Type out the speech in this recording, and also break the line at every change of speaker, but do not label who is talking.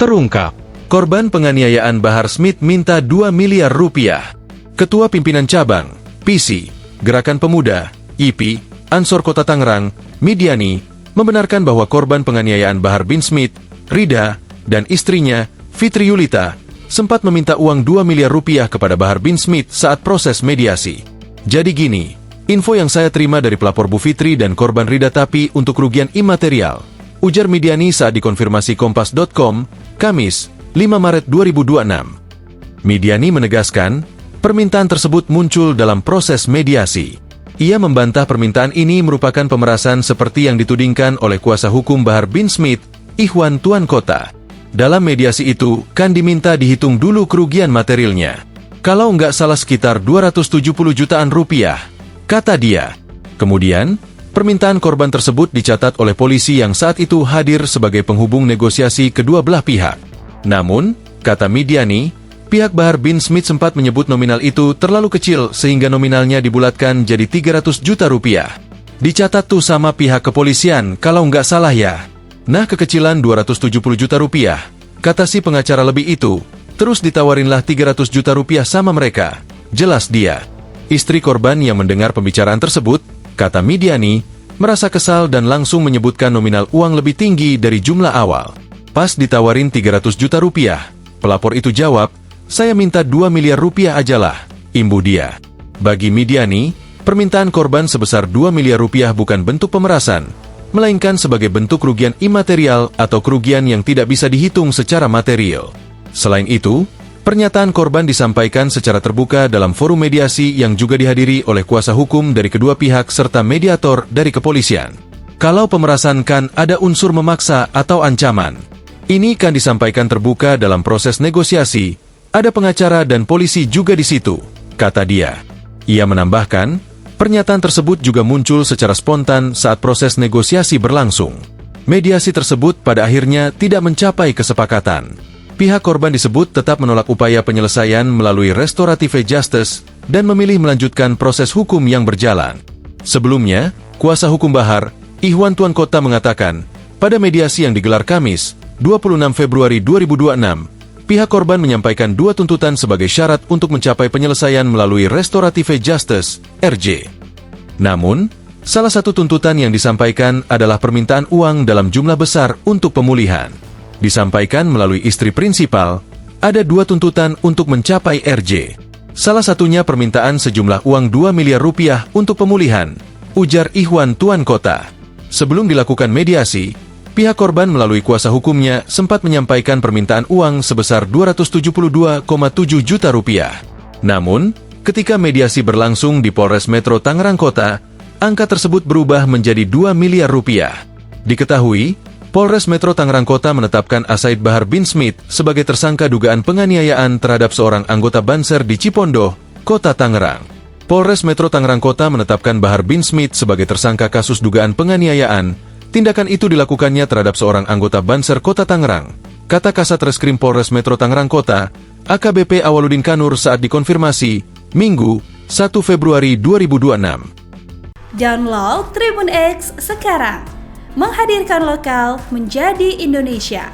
terungkap. Korban penganiayaan Bahar Smith minta 2 miliar rupiah. Ketua Pimpinan Cabang, PC, Gerakan Pemuda, IP, Ansor Kota Tangerang, Midiani, membenarkan bahwa korban penganiayaan Bahar bin Smith, Rida, dan istrinya, Fitri Yulita, sempat meminta uang 2 miliar rupiah kepada Bahar bin Smith saat proses mediasi. Jadi gini, info yang saya terima dari pelapor Bu Fitri dan korban Rida Tapi untuk kerugian imaterial, ujar Midiani saat dikonfirmasi Kompas.com, Kamis, 5 Maret 2026. Midiani menegaskan, permintaan tersebut muncul dalam proses mediasi. Ia membantah permintaan ini merupakan pemerasan seperti yang ditudingkan oleh kuasa hukum Bahar bin Smith, Ikhwan Tuan Kota. Dalam mediasi itu, kan diminta dihitung dulu kerugian materialnya. Kalau nggak salah sekitar 270 jutaan rupiah, kata dia. Kemudian, permintaan korban tersebut dicatat oleh polisi yang saat itu hadir sebagai penghubung negosiasi kedua belah pihak. Namun, kata Midiani, pihak Bahar bin Smith sempat menyebut nominal itu terlalu kecil sehingga nominalnya dibulatkan jadi 300 juta rupiah. Dicatat tuh sama pihak kepolisian kalau nggak salah ya. Nah kekecilan 270 juta rupiah, kata si pengacara lebih itu, terus ditawarinlah 300 juta rupiah sama mereka. Jelas dia. Istri korban yang mendengar pembicaraan tersebut, kata Midiani, merasa kesal dan langsung menyebutkan nominal uang lebih tinggi dari jumlah awal. Pas ditawarin 300 juta rupiah, pelapor itu jawab, saya minta 2 miliar rupiah ajalah, imbuh dia. Bagi Midiani, permintaan korban sebesar 2 miliar rupiah bukan bentuk pemerasan, melainkan sebagai bentuk kerugian imaterial atau kerugian yang tidak bisa dihitung secara material. Selain itu, pernyataan korban disampaikan secara terbuka dalam forum mediasi yang juga dihadiri oleh kuasa hukum dari kedua pihak serta mediator dari kepolisian. Kalau pemerasan kan ada unsur memaksa atau ancaman. Ini kan disampaikan terbuka dalam proses negosiasi, ada pengacara dan polisi juga di situ, kata dia. Ia menambahkan, pernyataan tersebut juga muncul secara spontan saat proses negosiasi berlangsung. Mediasi tersebut pada akhirnya tidak mencapai kesepakatan. Pihak korban disebut tetap menolak upaya penyelesaian melalui restorative justice dan memilih melanjutkan proses hukum yang berjalan. Sebelumnya, kuasa hukum Bahar, Ikhwan Tuan Kota mengatakan, pada mediasi yang digelar Kamis, 26 Februari 2026, pihak korban menyampaikan dua tuntutan sebagai syarat untuk mencapai penyelesaian melalui restorative justice, RJ. Namun, salah satu tuntutan yang disampaikan adalah permintaan uang dalam jumlah besar untuk pemulihan. Disampaikan melalui istri prinsipal, ada dua tuntutan untuk mencapai RJ. Salah satunya permintaan sejumlah uang 2 miliar rupiah untuk pemulihan, ujar Ikhwan Tuan Kota. Sebelum dilakukan mediasi, pihak korban melalui kuasa hukumnya sempat menyampaikan permintaan uang sebesar 272,7 juta rupiah. Namun, ketika mediasi berlangsung di Polres Metro Tangerang Kota, angka tersebut berubah menjadi 2 miliar rupiah. Diketahui, Polres Metro Tangerang Kota menetapkan Asaid Bahar bin Smith sebagai tersangka dugaan penganiayaan terhadap seorang anggota Banser di Cipondoh, Kota Tangerang. Polres Metro Tangerang Kota menetapkan Bahar bin Smith sebagai tersangka kasus dugaan penganiayaan. Tindakan itu dilakukannya terhadap seorang anggota Banser Kota Tangerang, kata Kasat Reskrim Polres Metro Tangerang Kota, AKBP Awaludin Kanur saat dikonfirmasi, Minggu, 1 Februari 2026.
Download Tribun X sekarang, menghadirkan lokal menjadi Indonesia.